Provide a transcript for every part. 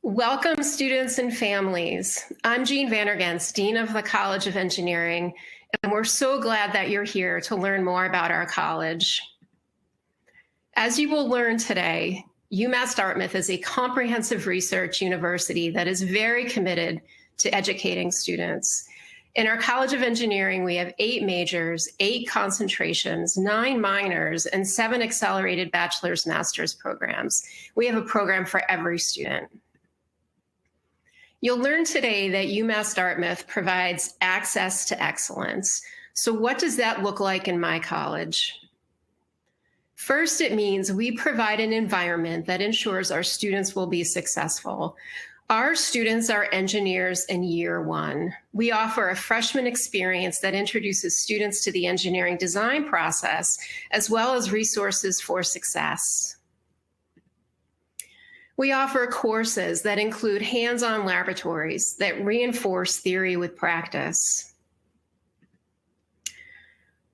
Welcome, students and families. I'm Jean Vandergens, Dean of the College of Engineering, and we're so glad that you're here to learn more about our college. As you will learn today, UMass Dartmouth is a comprehensive research university that is very committed to educating students. In our College of Engineering, we have 8 majors, 8 concentrations, 9 minors, and 7 accelerated bachelor's master's programs. We have a program for every student. You'll learn today that UMass Dartmouth provides access to excellence. So what does that look like in my college? First, it means we provide an environment that ensures our students will be successful. Our students are engineers in year 1. We offer a freshman experience that introduces students to the engineering design process, as well as resources for success. We offer courses that include hands-on laboratories that reinforce theory with practice.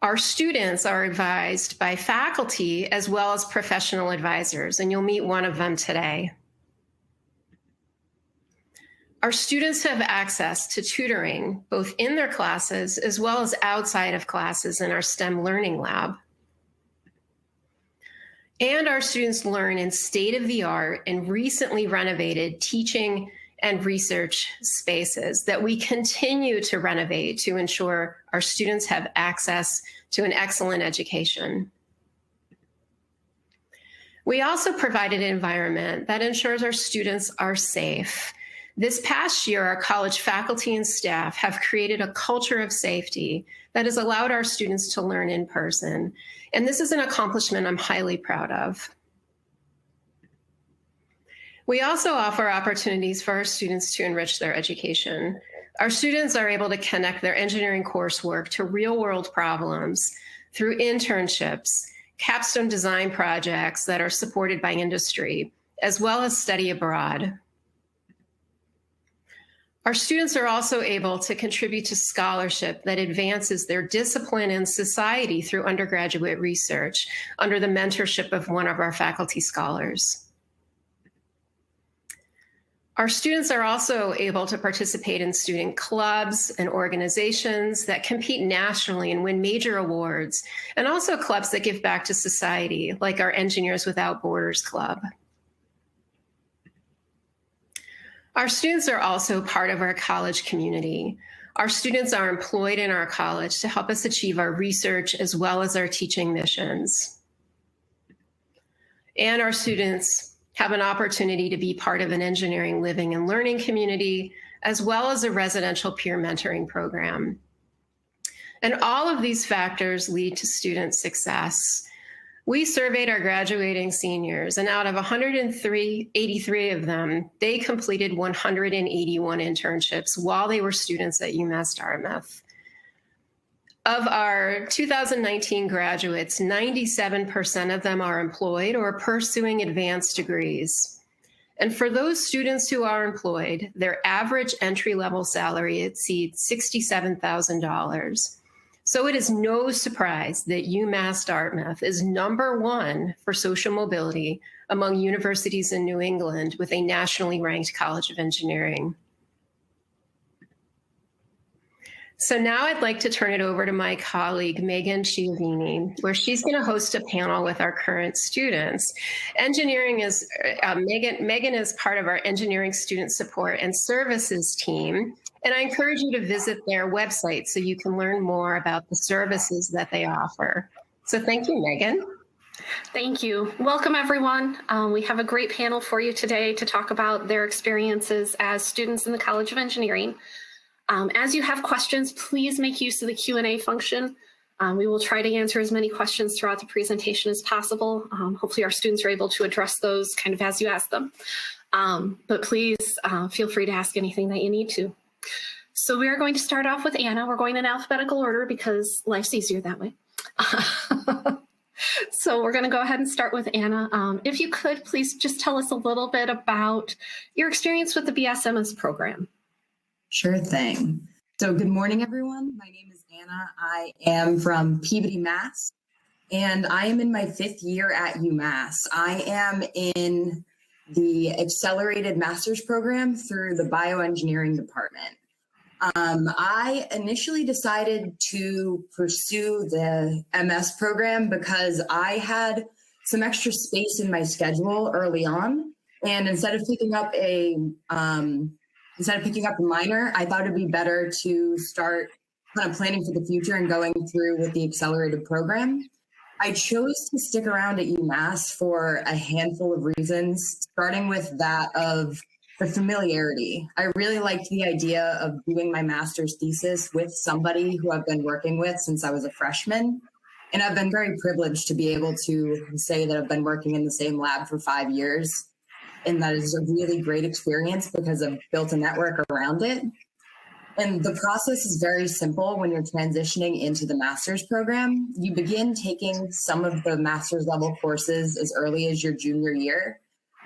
Our students are advised by faculty as well as professional advisors, and you'll meet one of them today. Our students have access to tutoring, both in their classes as well as outside of classes in our STEM Learning Lab. And our students learn in state-of-the-art and recently renovated teaching and research spaces that we continue to renovate to ensure our students have access to an excellent education. We also provide an environment that ensures our students are safe. This past year, our college faculty and staff have created a culture of safety that has allowed our students to learn in person. And this is an accomplishment I'm highly proud of. We also offer opportunities for our students to enrich their education. Our students are able to connect their engineering coursework to real-world problems through internships, capstone design projects that are supported by industry, as well as study abroad. Our students are also able to contribute to scholarship that advances their discipline and society through undergraduate research under the mentorship of one of our faculty scholars. Our students are also able to participate in student clubs and organizations that compete nationally and win major awards, and also clubs that give back to society, like our Engineers Without Borders Club. Our students are also part of our college community. Our students are employed in our college to help us achieve our research as well as our teaching missions. And our students have an opportunity to be part of an engineering living and learning community, as well as a residential peer mentoring program. And all of these factors lead to student success. We surveyed our graduating seniors, and out of 183 of them, they completed 181 internships while they were students at UMass Dartmouth. Of our 2019 graduates, 97% of them are employed or pursuing advanced degrees. And for those students who are employed, their average entry-level salary exceeds $67,000. So it is no surprise that UMass Dartmouth is #1 for social mobility among universities in New England with a nationally ranked College of Engineering. So now I'd like to turn it over to my colleague, Megan Chiavini, where she's going to host a panel with our current students. Megan is part of our engineering student support and services team. And I encourage you to visit their website so you can learn more about the services that they offer. So thank you, Megan. Thank you. Welcome, everyone. We have a great panel for you today to talk about their experiences as students in the College of Engineering. As you have questions, please make use of the Q&A function. We will try to answer as many questions throughout the presentation as possible. Hopefully our students are able to address those kind of as you ask them. But please feel free to ask anything that you need to. So we are going to start off with Anna. We're going in alphabetical order because life's easier that way. So we're going to go ahead and start with Anna. If you could, please just tell us a little bit about your experience with the BSMS program. Sure thing. So good morning, everyone. My name is Anna. I am from Peabody, Mass. And I am in my 5th year at UMass. I am in the accelerated master's program through the bioengineering department. I initially decided to pursue the MS program because I had some extra space in my schedule early on. And instead of picking up a minor, I thought it'd be better to start kind of planning for the future and going through with the accelerated program. I chose to stick around at UMass for a handful of reasons, starting with that of the familiarity. I really liked the idea of doing my master's thesis with somebody who I've been working with since I was a freshman. And I've been very privileged to be able to say that I've been working in the same lab for 5 years. And that is a really great experience because I've built a network around it. And the process is very simple when you're transitioning into the master's program. You begin taking some of the master's level courses as early as your junior year,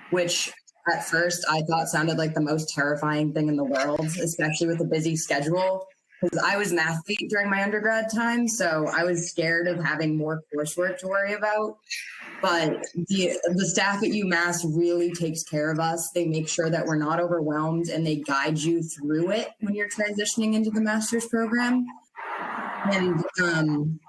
which at first I thought sounded like the most terrifying thing in the world, especially with a busy schedule, because I was an athlete during my undergrad time. So I was scared of having more coursework to worry about. But the staff at UMass really takes care of us. They make sure that we're not overwhelmed and they guide you through it when you're transitioning into the master's program. And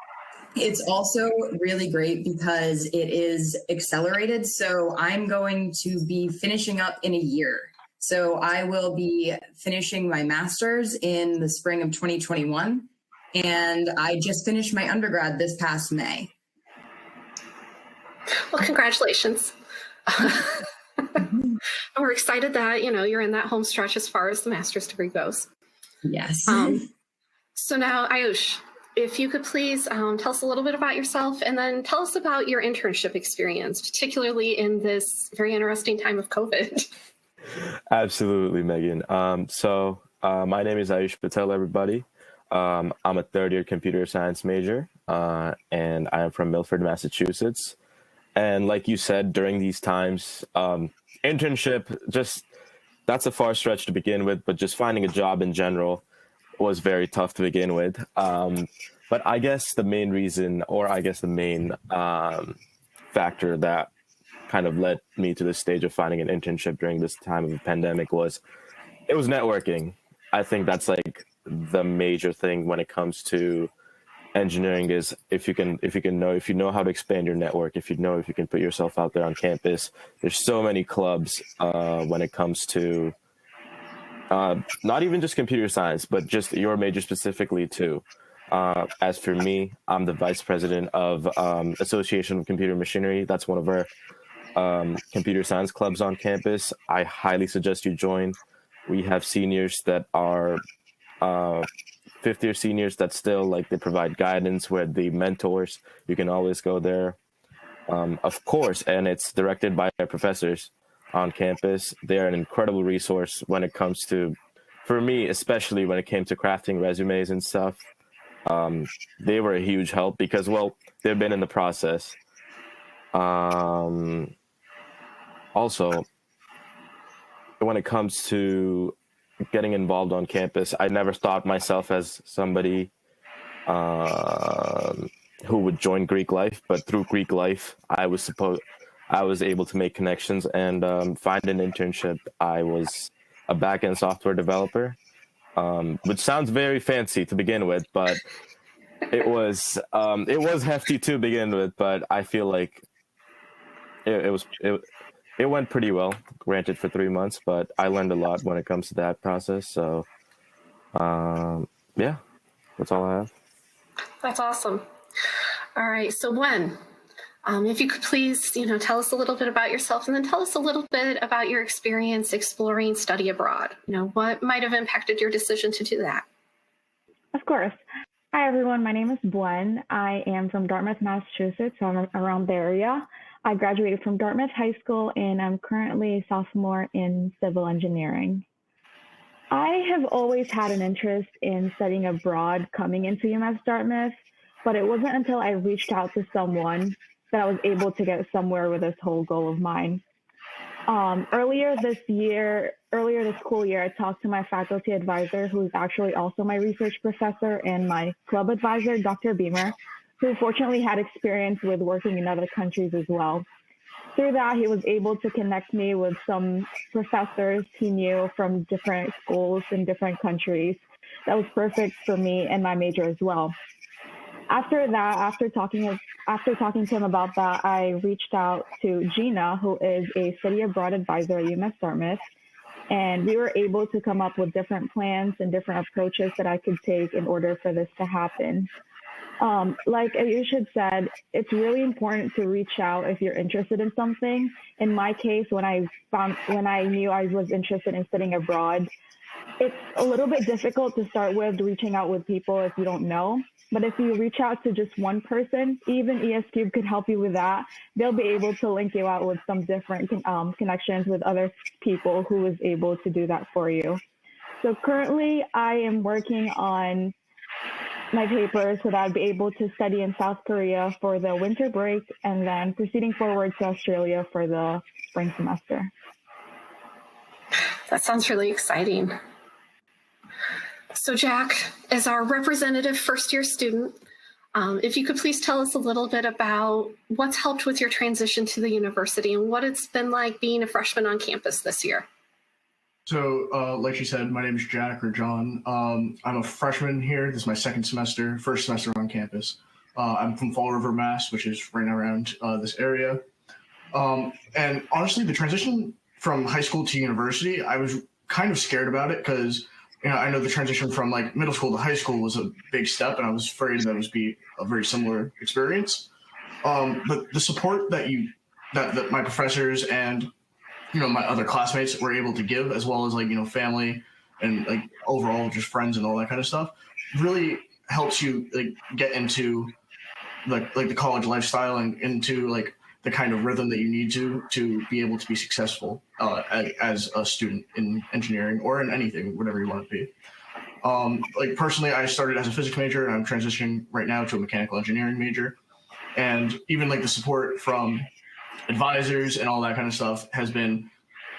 it's also really great because it is accelerated. So I'm going to be finishing up in a year. So I will be finishing my master's in the spring of 2021. And I just finished my undergrad this past May. Well, congratulations. We're excited that, you're in that home stretch as far as the master's degree goes. Yes. So now, Ayush, if you could please tell us a little bit about yourself and then tell us about your internship experience, particularly in this very interesting time of COVID. Absolutely, Megan. So my name is Aisha Patel, everybody. I'm a third-year computer science major, and I am from Milford, Massachusetts. And like you said, during these times, internship, that's a far stretch to begin with, but just finding a job in general was very tough to begin with. But I guess the main reason, or I guess the main factor that kind of led me to this stage of finding an internship during this time of the pandemic was networking. I think that's like the major thing when it comes to engineering is if you know how to expand your network, if you can put yourself out there on campus. There's so many clubs when it comes to not even just computer science, but just your major specifically too. As for me, I'm the vice president of Association of Computer Machinery. That's one of our computer science clubs on campus. I highly suggest you join. We have seniors that are fifth-year seniors that still they provide guidance, where the mentors. You can always go there, of course, and it's directed by our professors on campus. They're an incredible resource when it comes to, for me, especially when it came to crafting resumes and stuff. They were a huge help because, well, they've been in the process. Also, when it comes to getting involved on campus, I never thought myself as somebody who would join Greek life, but through Greek life, I was able to make connections and find an internship. I was a back-end software developer, which sounds very fancy to begin with, but it was hefty to begin with. But I feel like it went pretty well, granted for 3 months, but I learned a lot when it comes to that process. So, yeah, that's all I have. That's awesome. All right. So Gwen, if you could please, tell us a little bit about yourself and then tell us a little bit about your experience exploring study abroad. What might have impacted your decision to do that? Of course. Hi, everyone. My name is Gwen. I am from Dartmouth, Massachusetts. So I'm around the area. I graduated from Dartmouth High School, and I'm currently a sophomore in civil engineering. I have always had an interest in studying abroad coming into UMass Dartmouth, but it wasn't until I reached out to someone that I was able to get somewhere with this whole goal of mine. Earlier this school year, I talked to my faculty advisor, who is actually also my research professor, and my club advisor, Dr. Beamer, who fortunately had experience with working in other countries as well. through that, he was able to connect me with some professors he knew from different schools in different countries. That was perfect for me and my major as well. After that, after talking to him about that, I reached out to Gina, who is a study abroad advisor at UMass Dartmouth, and we were able to come up with different plans and different approaches that I could take in order for this to happen. Like Aisha said, it's really important to reach out if you're interested in something. In my case, when I knew I was interested in studying abroad, it's a little bit difficult to start with reaching out with people if you don't know. But if you reach out to just one person, even ESCube could help you with that. They'll be able to link you out with some different connections with other people who is able to do that for you. So currently, I am working on my papers so that I'd be able to study in South Korea for the winter break and then proceeding forward to Australia for the spring semester. That sounds really exciting. So Jack, as our representative first-year student, if you could please tell us a little bit about what's helped with your transition to the university and what it's been like being a freshman on campus this year. So like she said, my name is Jack or John. I'm a freshman here. This is my first semester on campus. I'm from Fall River, Mass, which is right around this area. And honestly, the transition from high school to university, I was kind of scared about it because I know the transition from like middle school to high school was a big step, and I was afraid that it would be a very similar experience. But the support that my professors and my other classmates were able to give, as well as like family and like overall just friends and all that kind of stuff, really helps you like get into like the college lifestyle and into like the kind of rhythm that you need to be able to be successful as a student in engineering or in anything, whatever you want to be. Like personally, I started as a physics major and I'm transitioning right now to a mechanical engineering major. And even like the support from advisors and all that kind of stuff has been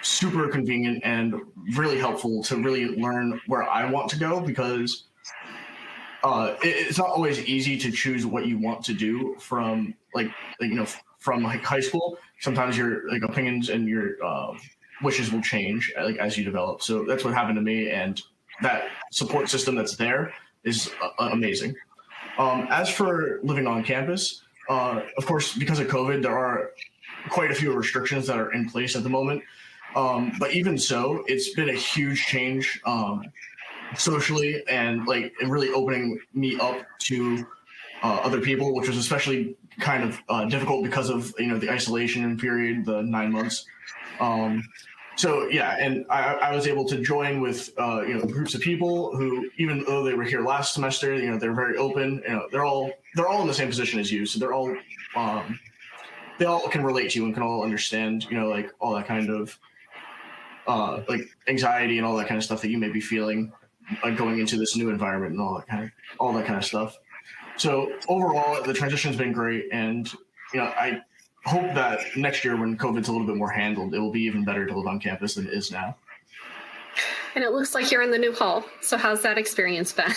super convenient and really helpful to really learn where I want to go, because it's not always easy to choose what you want to do from from like high school. Sometimes your like opinions and your wishes will change like as you develop. So that's what happened to me, and that support system that's there is amazing. As for living on campus, of course, because of COVID, there are quite a few restrictions that are in place at the moment. But even so, it's been a huge change socially, and like really opening me up to other people, which was especially kind of difficult because of the isolation period, the 9 months. So yeah, and I was able to join with groups of people who, even though they were here last semester, they're very open. They're all in the same position as you, so they're all they all can relate to you and can all understand like all that kind of like anxiety and all that kind of stuff that you may be feeling like going into this new environment and all that kind of stuff. So overall, the transition's been great, and I hope that next year, when COVID's a little bit more handled, it will be even better to live on campus than it is now. And it looks like you're in the new hall. So how's that experience been?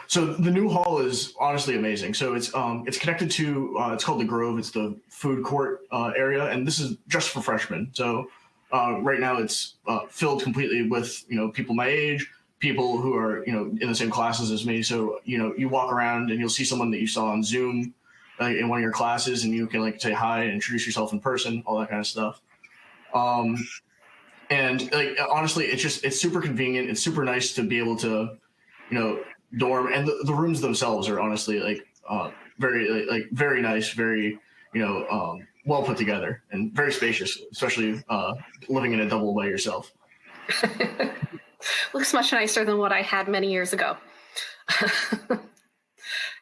So the new hall is honestly amazing. So it's connected to it's called the Grove. It's the food court area, and this is just for freshmen. So right now it's filled completely with people my age, people who are in the same classes as me. So you walk around and you'll see someone that you saw on Zoom in one of your classes, and you can like say hi and introduce yourself in person, all that kind of stuff. And like honestly, it's super convenient. It's super nice to be able to dorm, and the rooms themselves are honestly like very nice, very well put together and very spacious, especially living in a double by yourself. Looks much nicer than what I had many years ago.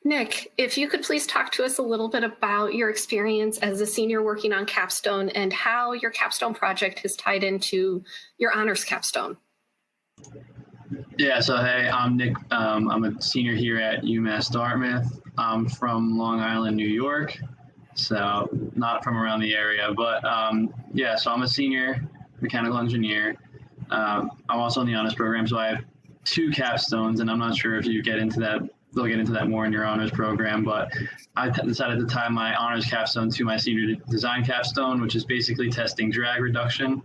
Nick, if you could please talk to us a little bit about your experience as a senior working on capstone and how your capstone project has tied into your honors capstone. Yeah, so hey, I'm Nick. I'm a senior here at UMass Dartmouth. I'm from Long Island, New York, so not from around the area. But yeah, so I'm a senior mechanical engineer. I'm also in the honors program, so I have 2 capstones, and I'm not sure if you get into that they'll get into that more in your honors program. But I decided to tie my honors capstone to my senior design capstone, which is basically testing drag reduction.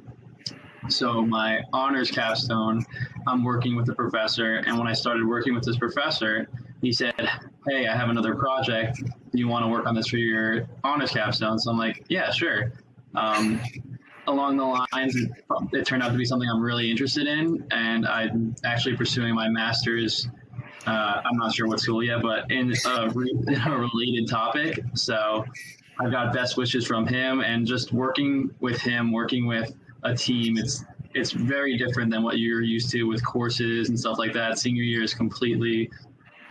So my honors capstone, I'm working with a professor, and when I started working with this professor, he said, hey, I have another project. Do you want to work on this for your honors capstone? So I'm like, yeah, sure. Along the lines, it turned out to be something I'm really interested in, and I'm actually pursuing my master's. I'm not sure what school yet, but in a related topic. So I got best wishes from him, and just working with him, working with a team, it's very different than what you're used to with courses and stuff like that. Senior year is completely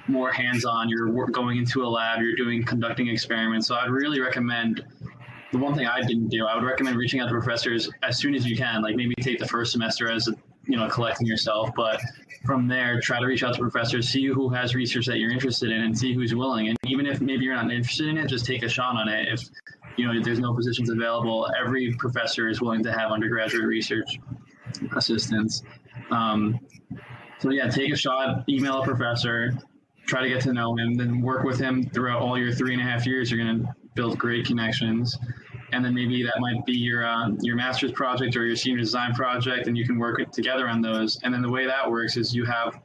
more hands-on. You're going into a lab, you're conducting experiments. So I'd really recommend, the one thing I didn't do, I would recommend reaching out to professors as soon as you can, like maybe take the first semester as, collecting yourself, but from there, try to reach out to professors, see who has research that you're interested in, and see who's willing. And even if maybe you're not interested in it, just take a shot on it. If there's no positions available, every professor is willing to have undergraduate research assistants. So yeah, take a shot, email a professor, try to get to know him, then work with him throughout all your 3.5 years. You're going to build great connections. And then maybe that might be your master's project or your senior design project, and you can work together on those. And then the way that works is you have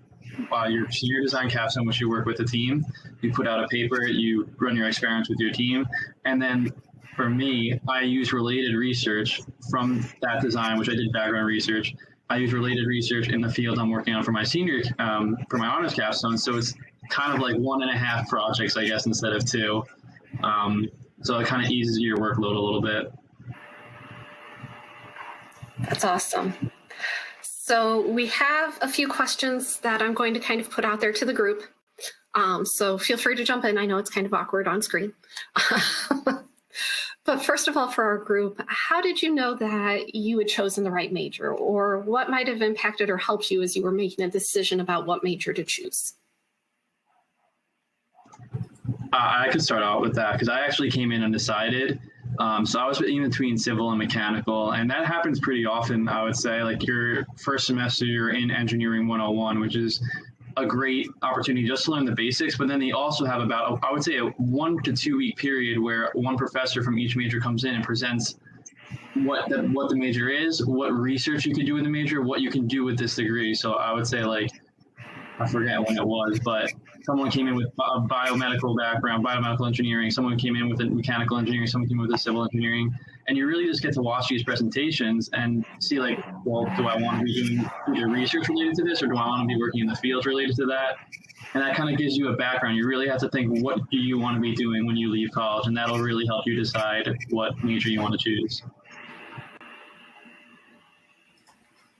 your senior design capstone, which you work with a team. You put out a paper, you run your experiments with your team, and then for me, I use related research from that design, which I did background research. I use related research in the field I'm working on for my for my honors capstone. So it's kind of like 1.5 projects, I guess, instead of 2. So it kind of eases your workload a little bit. That's awesome. So we have a few questions that I'm going to kind of put out there to the group. So feel free to jump in. I know it's kind of awkward on screen. But first of all, for our group, how did you know that you had chosen the right major, or what might have impacted or helped you as you were making a decision about what major to choose? I could start out with that because I actually came in undecided. So I was in between civil and mechanical, and that happens pretty often, I would say. Like your first semester, you're in Engineering 101, which is a great opportunity just to learn the basics, but then they also have about, I would say, a 1 to 2 week period where one professor from each major comes in and presents what the major is, what research you can do in the major, what you can do with this degree. So I would say, like, I forget when it was, but someone came in with a biomedical background, biomedical engineering, someone came in with a mechanical engineering, someone came in with a civil engineering, and you really just get to watch these presentations and see, like, well, do I want to be doing either research related to this, or do I want to be working in the field related to that? And that kind of gives you a background. You really have to think, what do you want to be doing when you leave college? And that'll really help you decide what major you want to choose.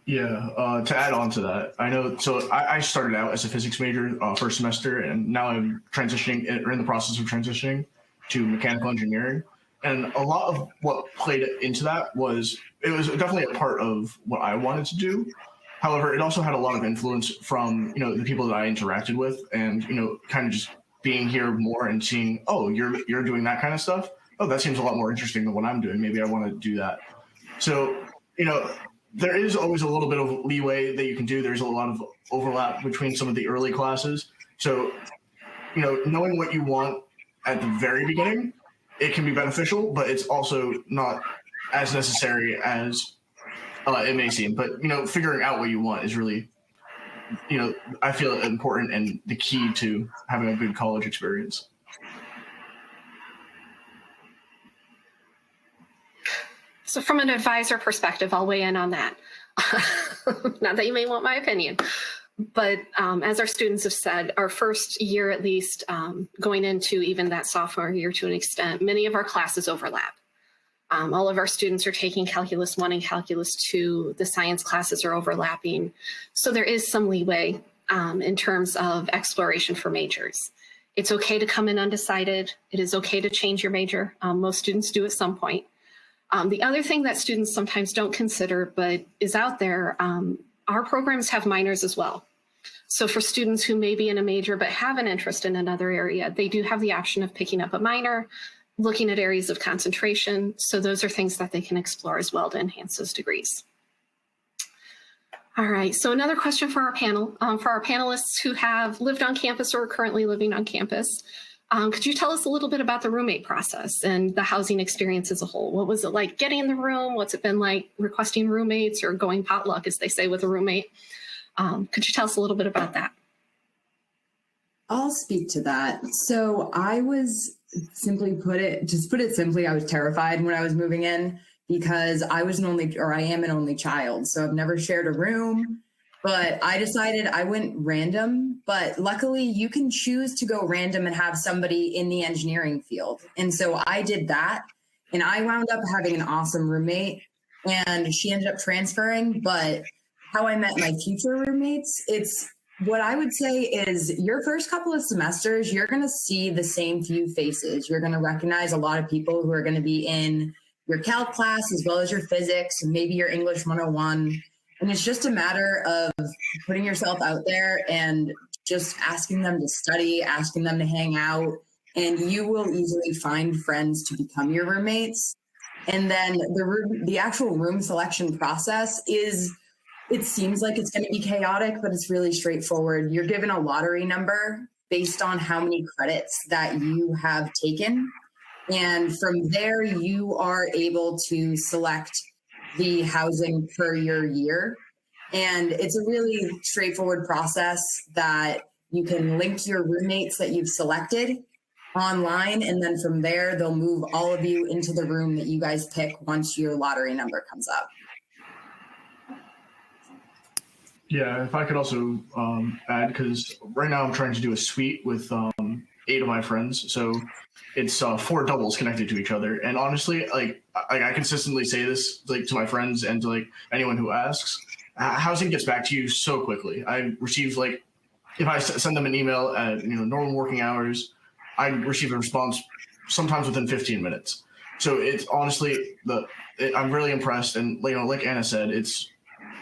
Yeah, to add on to that, I know, so I started out as a physics major first semester, and now I'm transitioning, or in the process of transitioning to mechanical engineering. And a lot of what played into that was, it was definitely a part of what I wanted to do. However, it also had a lot of influence from, the people that I interacted with, and, kind of just being here more and seeing, oh, you're doing that kind of stuff. Oh, that seems a lot more interesting than what I'm doing. Maybe I want to do that. So, there is always a little bit of leeway that you can do. There's a lot of overlap between some of the early classes. So, knowing what you want at the very beginning, it can be beneficial, but it's also not as necessary as it may seem. But, figuring out what you want is really, I feel important and the key to having a good college experience. So from an advisor perspective, I'll weigh in on that. Not that you may want my opinion, but as our students have said, our first year, at least going into even that sophomore year to an extent, many of our classes overlap. All of our students are taking Calculus 1 and Calculus 2. The science classes are overlapping. So there is some leeway in terms of exploration for majors. It's okay to come in undecided. It is okay to change your major. Most students do at some point. The other thing that students sometimes don't consider, but is out there, our programs have minors as well. So for students who may be in a major but have an interest in another area, they do have the option of picking up a minor, looking at areas of concentration. So those are things that they can explore as well to enhance those degrees. All right, so another question for our panel. For our panelists who have lived on campus or are currently living on campus, could you tell us a little bit about the roommate process and the housing experience as a whole? What was it like getting in the room? What's it been like requesting roommates or going potluck, as they say, with a roommate? Could you tell us a little bit about that? I'll speak to that. So I was just put it simply, I was terrified when I was moving in because I am an only child. So I've never shared a room, but I decided I went random. But luckily you can choose to go random and have somebody in the engineering field. And so I did that, and I wound up having an awesome roommate, and she ended up transferring. But how I met my future roommates, it's what I would say is your first couple of semesters, you're going to see the same few faces. You're going to recognize a lot of people who are going to be in your calc class as well as your physics, and maybe your English 101. And it's just a matter of putting yourself out there and just asking them to study, asking them to hang out, and you will easily find friends to become your roommates. And then the actual room selection process it seems like it's going to be chaotic, but it's really straightforward. You're given a lottery number based on how many credits that you have taken. And from there, you are able to select the housing per your year. And it's a really straightforward process that you can link your roommates that you've selected online. And then from there, they'll move all of you into the room that you guys pick once your lottery number comes up. Yeah, if I could also add, because right now I'm trying to do a suite with 8 of my friends, so it's 4 doubles connected to each other. And honestly, like I consistently say this like to my friends and to like anyone who asks, housing gets back to you so quickly. I receive like, if I send them an email at normal working hours, I receive a response sometimes within 15 minutes. So it's honestly I'm really impressed, and like Anna said, it's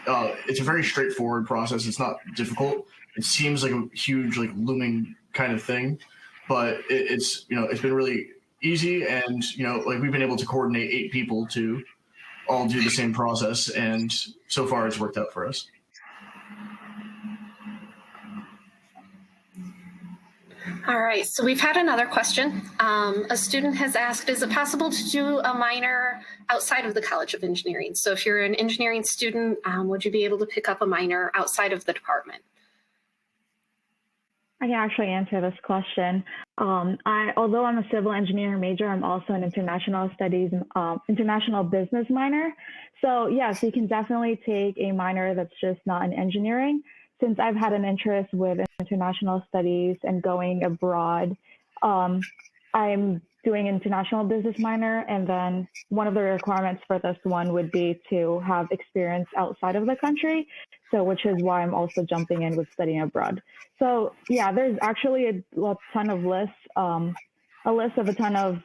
a very straightforward process. It's not difficult. It seems like a huge, like looming kind of thing, but it's been really easy. And, like we've been able to coordinate 8 people to all do the same process. And so far it's worked out for us. All right, so we've had another question. A student has asked, is it possible to do a minor outside of the College of Engineering? So if you're an engineering student, would you be able to pick up a minor outside of the department? I can actually answer this question. Although I'm a civil engineering major, I'm also an international studies, international business minor. So yes, you can definitely take a minor that's just not in engineering. Since I've had an interest with international studies and going abroad, I'm doing international business minor, and then one of the requirements for this one would be to have experience outside of the country. So, which is why I'm also jumping in with studying abroad. So yeah, there's actually a ton of lists, a list of a ton of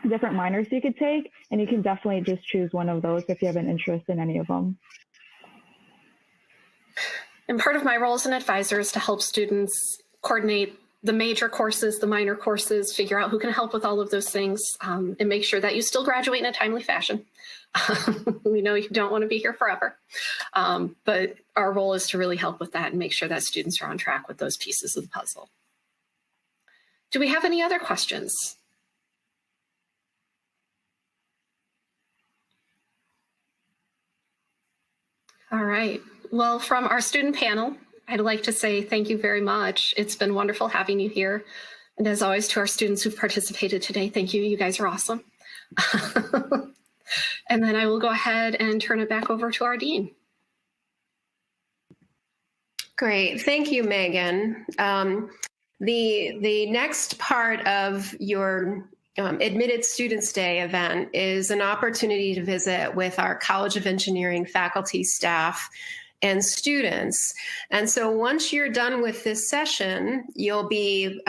different minors you could take, and you can definitely just choose one of those if you have an interest in any of them. And part of my role as an advisor is to help students coordinate the major courses, the minor courses, figure out who can help with all of those things, and make sure that you still graduate in a timely fashion. We know you don't want to be here forever, but our role is to really help with that and make sure that students are on track with those pieces of the puzzle. Do we have any other questions? All right. Well, from our student panel, I'd like to say thank you very much. It's been wonderful having you here. And as always, to our students who've participated today, thank you. You guys are awesome. And then I will go ahead and turn it back over to our dean. Great. Thank you, Megan. The next part of your Admitted Students Day event is an opportunity to visit with our College of Engineering faculty, staff, and students. And so once you're done with this session, you'll be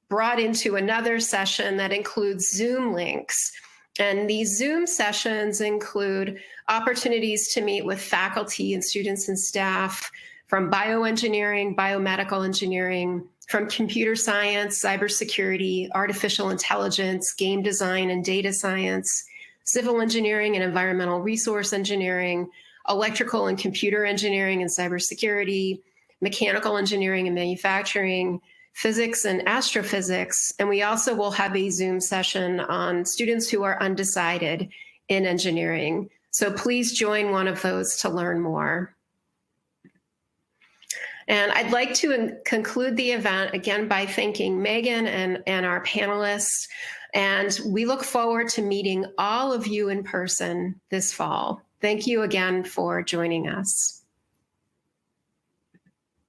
brought into another session that includes Zoom links. And these Zoom sessions include opportunities to meet with faculty and students and staff from bioengineering, biomedical engineering, from computer science, cybersecurity, artificial intelligence, game design and data science, civil engineering and environmental resource engineering, electrical and computer engineering and cybersecurity, mechanical engineering and manufacturing, physics and astrophysics. And we also will have a Zoom session on students who are undecided in engineering. So please join one of those to learn more. And I'd like to conclude the event again by thanking Megan and our panelists. And we look forward to meeting all of you in person this fall. Thank you again for joining us.